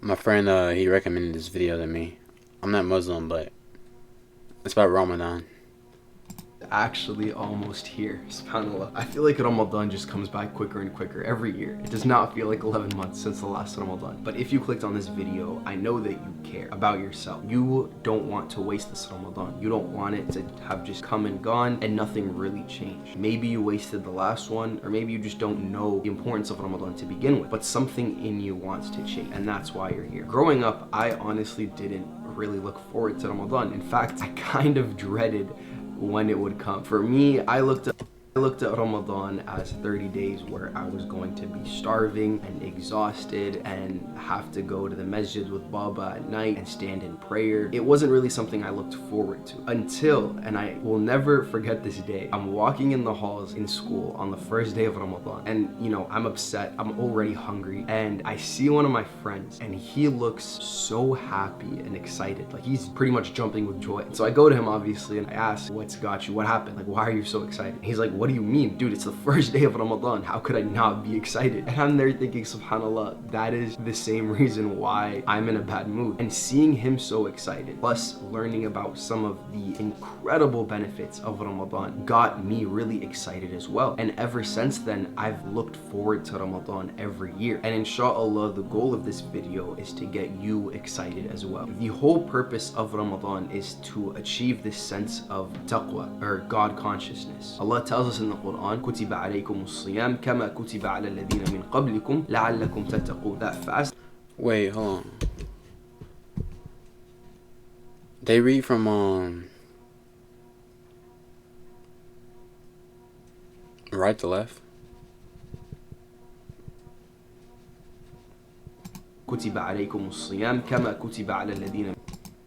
My friend, he recommended this video to me. I'm not Muslim, but it's about Ramadan. Actually almost here, subhanAllah. I feel like Ramadan just comes by quicker and quicker every year. It does not feel like 11 months since the last Ramadan. But if you clicked on this video, I know that you care about yourself. You don't want to waste this Ramadan. You don't want it to have just come and gone and nothing really changed. Maybe you wasted the last one, or maybe you just don't know the importance of Ramadan to begin with, but something in you wants to change, and that's why you're here. Growing up, I honestly didn't really look forward to Ramadan. In fact, I kind of dreaded when it would come. For me, I looked at Ramadan as 30 days where I was going to be starving and exhausted and have to go to the masjid with Baba at night and stand in prayer. It wasn't really something I looked forward to until, and I will never forget this day, I'm walking in the halls in school on the first day of Ramadan, and you know, I'm upset, I'm already hungry, and I see one of my friends and he looks so happy and excited, like he's pretty much jumping with joy. So I go to him obviously and I ask, what's got you? What happened? Like, why are you so excited? He's like, what do you mean? Dude, it's the first day of Ramadan. How could I not be excited? And I'm there thinking, subhanAllah, that is the same reason why I'm in a bad mood. And seeing him so excited, plus learning about some of the incredible benefits of Ramadan, got me really excited as well. And ever since then, I've looked forward to Ramadan every year. And inshallah, the goal of this video is to get you excited as well. The whole purpose of Ramadan is to achieve this sense of taqwa, or God consciousness. Allah tells us in the Quran, كُتِبَ عَلَيْكُمُ الصِّيَامُ كَمَا كُتِبَ عَلَى الَّذِينَ مِنْ قَبْلِكُمْ لَعَلَّكُمْ تَتَّقُونَ. That fast. Wait, hold on. They read from right to left. كُتِبَ عَلَيْكُمُ الصِّيَامُ كَمَا كُتِبَ عَلَى الَّذِينَ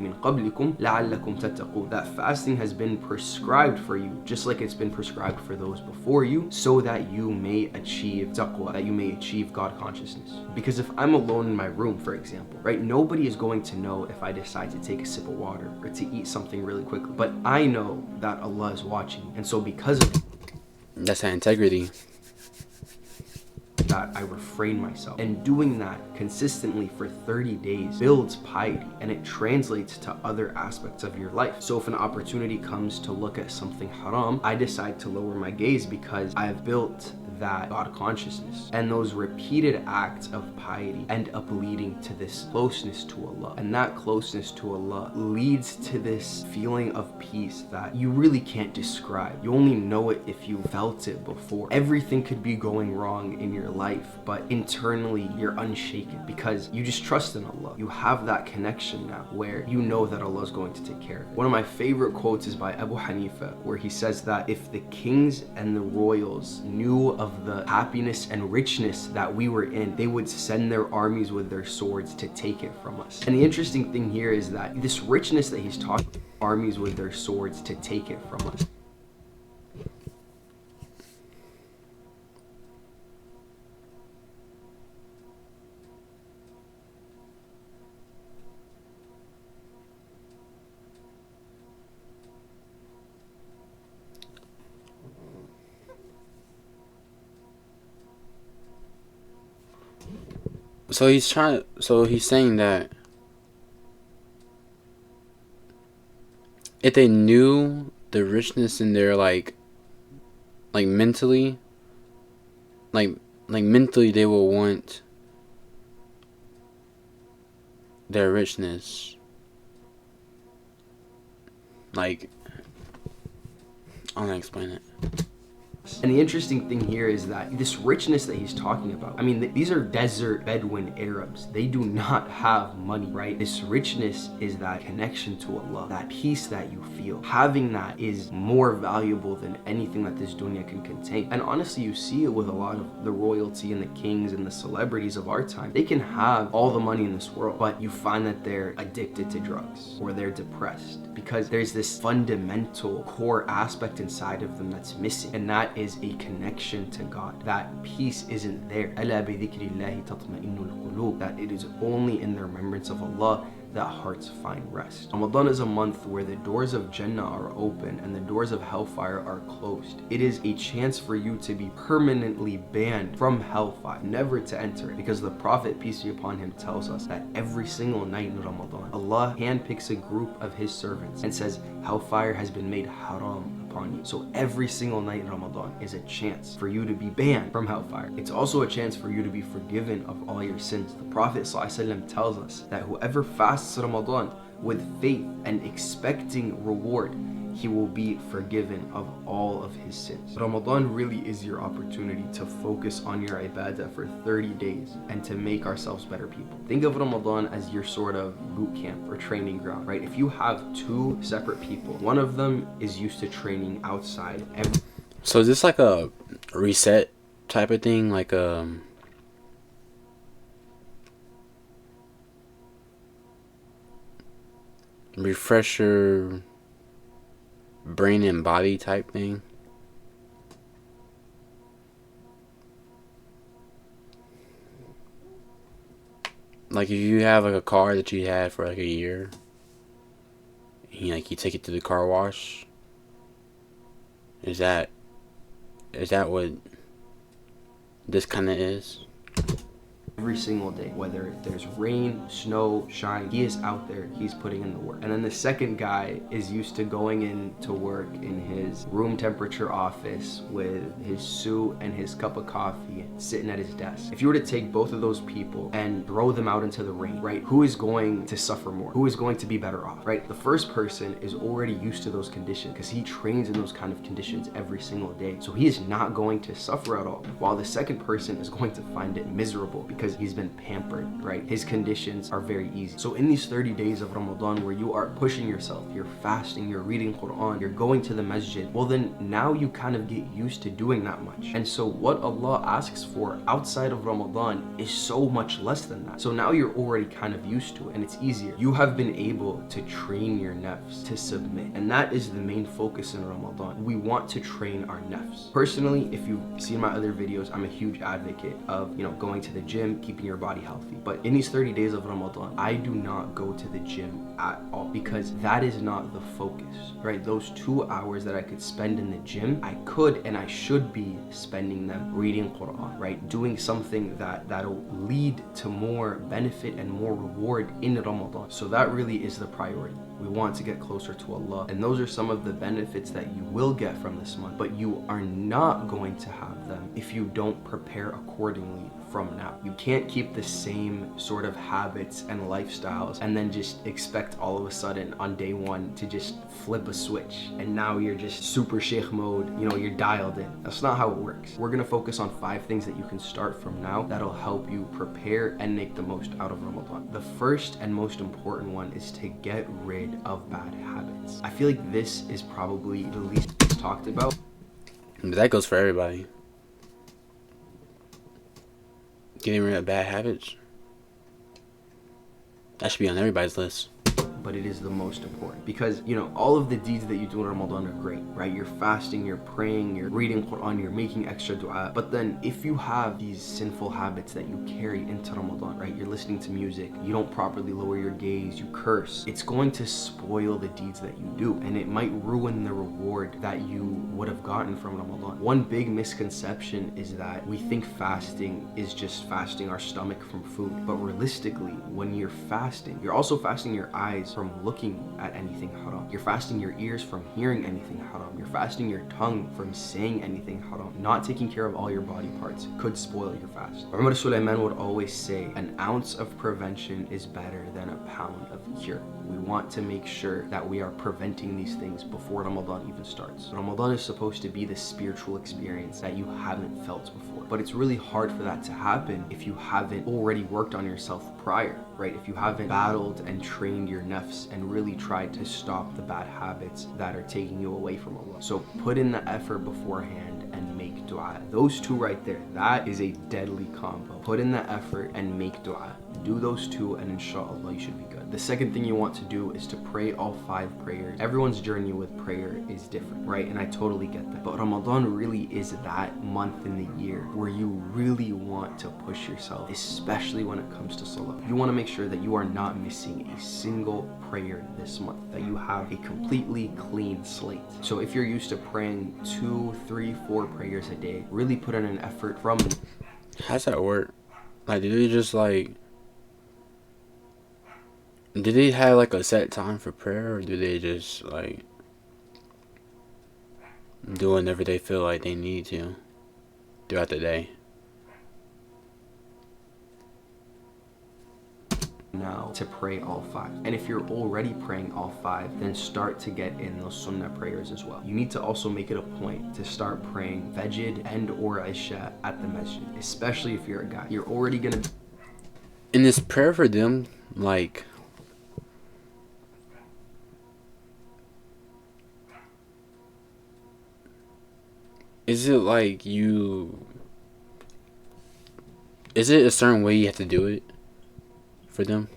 مِنْ قَبْلِكُمْ لَعَلَّكُمْ تَتَّقُونَ. That fasting has been prescribed for you, just like it's been prescribed for those before you, so that you may achieve taqwa, that you may achieve God consciousness. Because if I'm alone in my room, for example, right, nobody is going to know if I decide to take a sip of water or to eat something really quickly. But I know that Allah is watching, and so because of That's that integrity. that, I refrain myself. And doing that consistently for 30 days builds piety, and it translates to other aspects of your life. So if an opportunity comes to look at something haram, I decide to lower my gaze because I've built that God consciousness. And those repeated acts of piety end up leading to this closeness to Allah. And that closeness to Allah leads to this feeling of peace that you really can't describe. You only know it if you felt it before. Everything could be going wrong in your life, but internally you're unshaken because you just trust in Allah. You have that connection now where you know that Allah is going to take care of it. One of my favorite quotes is by Abu Hanifa, where he says that if the kings and the royals knew of the happiness and richness that we were in, they would send their armies with their swords to take it from us. And the interesting thing here is that this richness that he's talking, armies with their swords to take it from us. So he's saying that if they knew the richness in their like mentally, like mentally they will want their richness. Like, I don't know how to explain it. And the interesting thing here is that this richness that he's talking about, I mean, these are desert Bedouin Arabs. They do not have money, right? This richness is that connection to Allah, that peace that you feel. Having that is more valuable than anything that this dunya can contain. And honestly, you see it with a lot of the royalty and the kings and the celebrities of our time. They can have all the money in this world, but you find that they're addicted to drugs or they're depressed because there's this fundamental core aspect inside of them that's missing, and that is a connection to God. That peace isn't there. أَلَا بِذِكْرِ اللَّهِ تَطْمَئِنُّ الْقُلُوبُ. That it is only in the remembrance of Allah that hearts find rest. Ramadan is a month where the doors of Jannah are open and the doors of hellfire are closed. It is a chance for you to be permanently banned from hellfire, never to enter it, because the Prophet, peace be upon him, tells us that every single night in Ramadan, Allah handpicks a group of his servants and says, hellfire has been made haram upon you. So every single night in Ramadan is a chance for you to be banned from hellfire. It's also a chance for you to be forgiven of all your sins. The Prophet ﷺ tells us that whoever fasts Ramadan with faith and expecting reward, he will be forgiven of all of his sins. Ramadan really is your opportunity to focus on your ibadah for 30 days and to make ourselves better people. Think of Ramadan as your sort of boot camp or training ground, right? If you have two separate people, one of them is used to training outside. So is this like a reset type of thing? Like refresher brain and body type thing? Like if you have like a car that you had for like a year, and you take it to the car wash, is that what this kind of is? Every single day, whether there's rain, snow, shine, he is out there, he's putting in the work. And then the second guy is used to going in to work in his room temperature office with his suit and his cup of coffee, sitting at his desk. If you were to take both of those people and throw them out into the rain, right, who is going to suffer more? Who is going to be better off, right? The first person is already used to those conditions because he trains in those kind of conditions every single day. So he is not going to suffer at all, while the second person is going to find it miserable because he's been pampered, right? His conditions are very easy. So in these 30 days of Ramadan where you are pushing yourself, you're fasting, you're reading Quran, you're going to the masjid, well then now you kind of get used to doing that much. And so what Allah asks for outside of Ramadan is so much less than that. So now you're already kind of used to it and it's easier. You have been able to train your nafs to submit. And that is the main focus in Ramadan. We want to train our nafs. Personally, if you've seen my other videos, I'm a huge advocate of, going to the gym, keeping your body healthy. But in these 30 days of Ramadan, I do not go to the gym at all because that is not the focus, right? Those 2 hours that I could spend in the gym, I could and I should be spending them reading Quran, right? Doing something that'll lead to more benefit and more reward in Ramadan. So that really is the priority. We want to get closer to Allah, and those are some of the benefits that you will get from this month, but you are not going to have them if you don't prepare accordingly from now. You can't keep the same sort of habits and lifestyles and then just expect all of a sudden on day one to just flip a switch and now you're just super sheikh mode, you're dialed in. That's not how it works. We're gonna focus on 5 things that you can start from now that'll help you prepare and make the most out of Ramadan. The first and most important one is to get rid of bad habits. I feel like this is probably the least talked about. But that goes for everybody. Getting rid of bad habits. That should be on everybody's list. But it is the most important because all of the deeds that you do in Ramadan are great, right? You're fasting, you're praying, you're reading Quran, you're making extra dua. But then if you have these sinful habits that you carry into Ramadan, right? You're listening to music, you don't properly lower your gaze, you curse, it's going to spoil the deeds that you do and it might ruin the reward that you would have gotten from Ramadan. One big misconception is that we think fasting is just fasting our stomach from food, but realistically when you're fasting, you're also fasting your eyes from looking at anything haram. You're fasting your ears from hearing anything haram. You're fasting your tongue from saying anything haram. Not taking care of all your body parts could spoil your fast. Umar Sulaiman would always say, an ounce of prevention is better than a pound of cure. We want to make sure that we are preventing these things before Ramadan even starts. Ramadan is supposed to be the spiritual experience that you haven't felt before. But it's really hard for that to happen if you haven't already worked on yourself prior, right? If you haven't battled and trained your nafs and really tried to stop the bad habits that are taking you away from Allah. So put in the effort beforehand and make dua. Those two right there, that is a deadly combo put in the effort and make dua. Do those two and inshallah you should be good. The second thing you want to do is to pray all 5 prayers. Everyone's journey with prayer is different, right? And I totally get that. But Ramadan really is that month in the year where you really want to push yourself, especially when it comes to salah. You want to make sure that you are not missing a single prayer this month, that you have a completely clean slate. So if you're used to praying 2, 3, 4 prayers a day, really put in an effort from... How's that work? Like, do they just like... Do they have like a set time for prayer, or do they just like do whenever they feel like they need to throughout the day? Now to pray all 5. And if you're already praying all 5, then start to get in those sunnah prayers as well. You need to also make it a point to start praying Fajr and or Isha at the masjid, especially if you're a guy. You're already gonna... In this prayer for them, like... Is it like you... Is it a certain way you have to do it for them?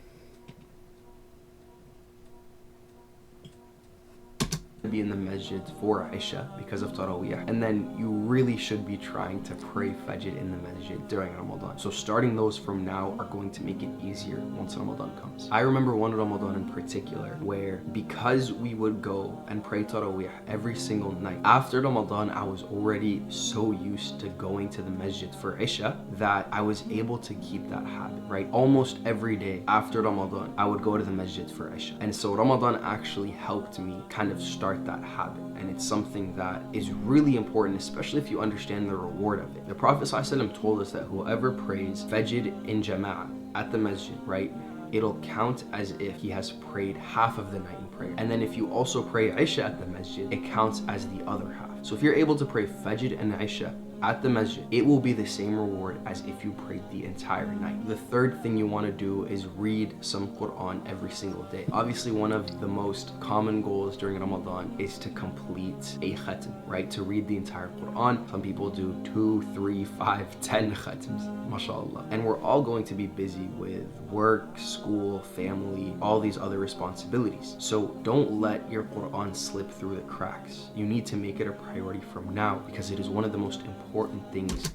Be in the masjid for Isha because of Taraweeh, and then you really should be trying to pray Fajr in the masjid during Ramadan. So starting those from now are going to make it easier once Ramadan comes. I remember one Ramadan in particular where, because we would go and pray Taraweeh every single night, after Ramadan I was already so used to going to the masjid for Isha that I was able to keep that habit, right? Almost every day after Ramadan I would go to the masjid for Isha, and so Ramadan actually helped me kind of start that habit, and it's something that is really important, especially if you understand the reward of it. The Prophet ﷺ told us that whoever prays Fajr in Jama'ah at the masjid, right, it'll count as if he has prayed half of the night in prayer. And then if you also pray Isha at the masjid, it counts as the other half. So if you're able to pray Fajr and Isha at the masjid, it will be the same reward as if you prayed the entire night. The third thing you want to do is read some Quran every single day. Obviously, one of the most common goals during Ramadan is to complete a khatm, right? To read the entire Quran. Some people do 2, 3, 5, 10 khatms, mashallah. And we're all going to be busy with work, school, family, all these other responsibilities. So don't let your Quran slip through the cracks. You need to make it a priority from now because it is one of the most important things.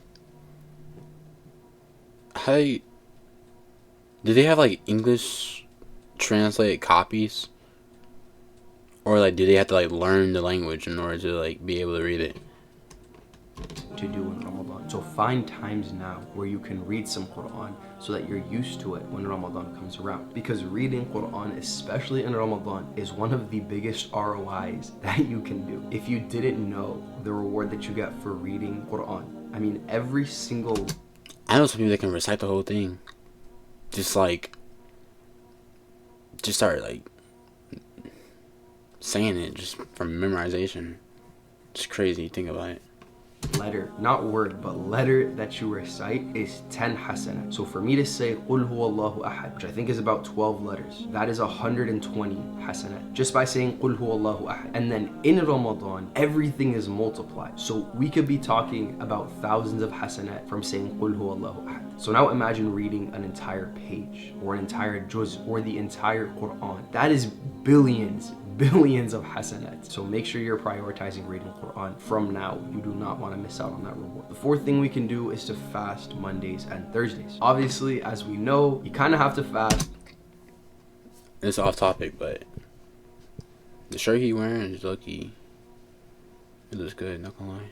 Hey, do they have like English translated copies, or like do they have to like learn the language in order to like be able to read it? To do in Ramadan. So find times now where you can read some Quran so that you're used to it when Ramadan comes around. Because reading Quran, especially in Ramadan, is one of the biggest ROIs that you can do. If you didn't know the reward that you get for reading Quran, I mean, every single... I know some people that can recite the whole thing. Just start like saying it just from memorization. It's crazy, think about it. Letter, not word, but letter that you recite is 10 hasanat. So for me to say Qul huwallahu ahad, which I think is about 12 letters, that is 120 hasanat just by saying Qul huwallahu ahad. And then in Ramadan, everything is multiplied. So we could be talking about thousands of hasanat from saying Qul huwallahu ahad. So now imagine reading an entire page or an entire juz or the entire Quran. That is billions of hasanat. So make sure you're prioritizing reading Quran from now. You do not want to miss out on that reward. The fourth thing we can do is to fast Mondays and Thursdays. Obviously, as we know, you kind of have to fast. It's off topic, but the shirt he wearing is lucky. It looks good, not gonna lie.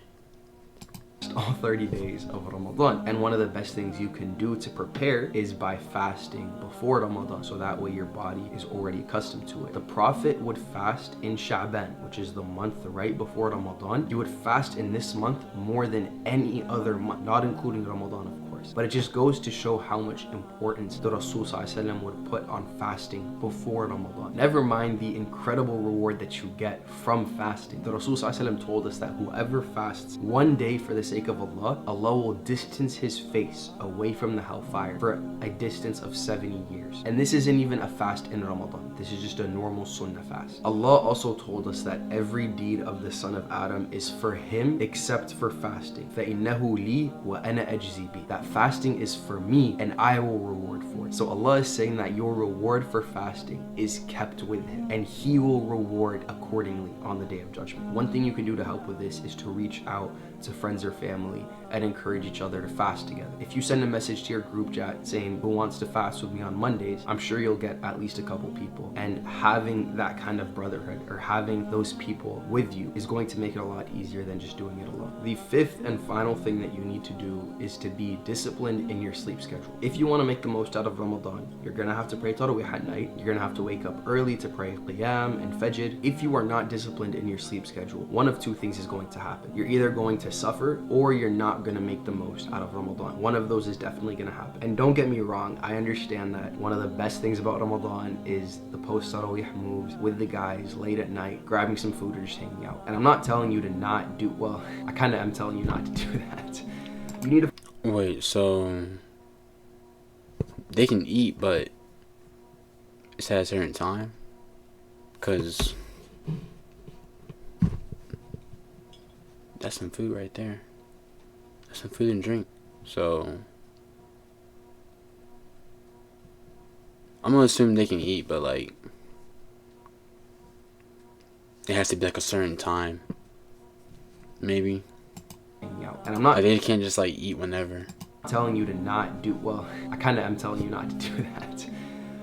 All 30 days of Ramadan, and one of the best things you can do to prepare is by fasting before Ramadan, so that way your body is already accustomed to it. The Prophet would fast in Sha'ban, which is the month right before Ramadan. He would fast in this month more than any other month, not including Ramadan, of course. But it just goes to show how much importance the Rasul ﷺ would put on fasting before Ramadan. Never mind the incredible reward that you get from fasting. The Rasul ﷺ told us that whoever fasts one day for the sake of Allah, Allah will distance his face away from the hellfire for a distance of 70 years. And this isn't even a fast in Ramadan. This is just a normal sunnah fast. Allah also told us that every deed of the son of Adam is for him except for fasting. فَإِنَّهُ لِي وَأَنَا أَجْزِي بِهِ. That Fasting is for me, and I will reward for it. So Allah is saying that your reward for fasting is kept with Him, and He will reward accordingly on the Day of Judgment. One thing you can do to help with this is to reach out to friends or family and encourage each other to fast together. If you send a message to your group chat saying who wants to fast with me on Mondays, I'm sure you'll get at least a couple people. And having that kind of brotherhood or having those people with you is going to make it a lot easier than just doing it alone. The fifth and final thing that you need to do is to be disciplined in your sleep schedule. If you want to make the most out of Ramadan, you're going to have to pray Tarawih at night. You're going to have to wake up early to pray Qiyam and Fajr. If you are not disciplined in your sleep schedule, one of two things is going to happen. You're either going to suffer or you're not going to make the most out of Ramadan. One of those is definitely going to happen. And don't get me wrong, I understand that one of the best things about Ramadan is the post-Tarawih moves with the guys late at night, grabbing some food or just hanging out. And I'm not telling you to not do, well, I kind of am telling you not to do that. You need to... Wait, so they can eat, but it's at a certain time? Because that's some food right there. That's some food and drink. So I'm gonna assume they can eat, but like it has to be like a certain time. Maybe. Out. And I'm not like, they can't just like eat whenever. telling you to not do, well, I kind of am telling you not to do that.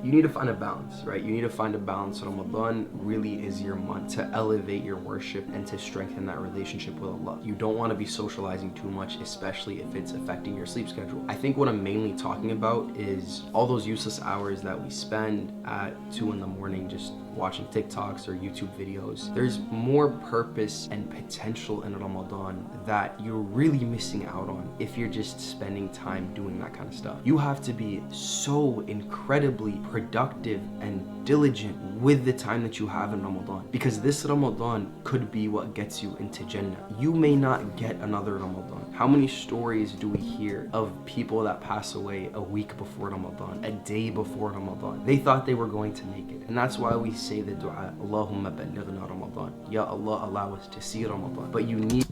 You need to find a balance, right? You need to find a balance. Ramadan really is your month to elevate your worship and to strengthen that relationship with Allah. You don't want to be socializing too much, especially if it's affecting your sleep schedule. I think what I'm mainly talking about is all those useless hours that we spend at 2 in the morning just watching TikToks or YouTube videos. There's more purpose and potential in Ramadan that you're really missing out on if you're just spending time doing that kind of stuff. You have to be so incredibly productive and diligent with the time that you have in Ramadan, because this Ramadan could be what gets you into Jannah. You may not get another Ramadan. How many stories do we hear of people that pass away a week before Ramadan, a day before Ramadan? They thought they were going to make it. And that's why we say the dua, Allahumma ballighna Ramadan. Ya Allah, allow us to see Ramadan. But you need...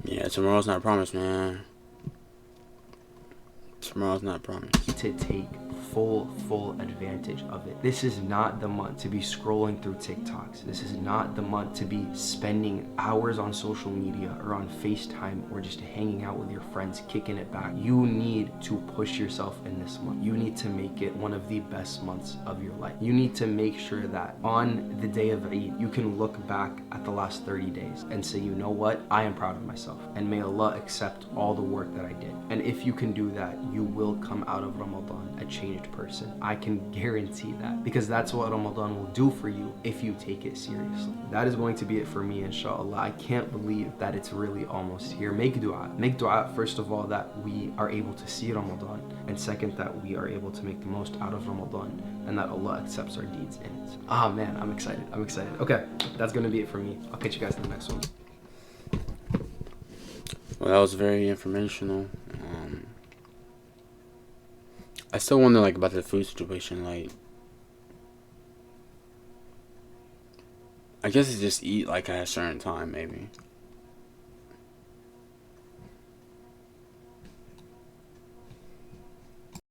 Yeah, tomorrow's not promised, man. Tomorrow's not promised. To take full advantage of it. This is not the month to be scrolling through TikToks. This is not the month to be spending hours on social media or on FaceTime or just hanging out with your friends, kicking it back. You need to push yourself in this month. You need to make it one of the best months of your life. You need to make sure that on the day of Eid, you can look back at the last 30 days and say, you know what? I am proud of myself, and may Allah accept all the work that I did. And if you can do that, you will come out of Ramadan a changed person. I can guarantee that, because that's what Ramadan will do for you if you take it seriously. That is going to be it for me, inshallah. I can't believe that it's really almost here. Make dua. Make dua, first of all, that we are able to see Ramadan, and second, that we are able to make the most out of Ramadan, and that Allah accepts our deeds in it. Ah, man, I'm excited. I'm excited. Okay, that's gonna be it for me. I'll catch you guys in the next one. Well, that was very informational. I still wonder, like, about the food situation. Like, I guess it's just eat, like, at a certain time, maybe.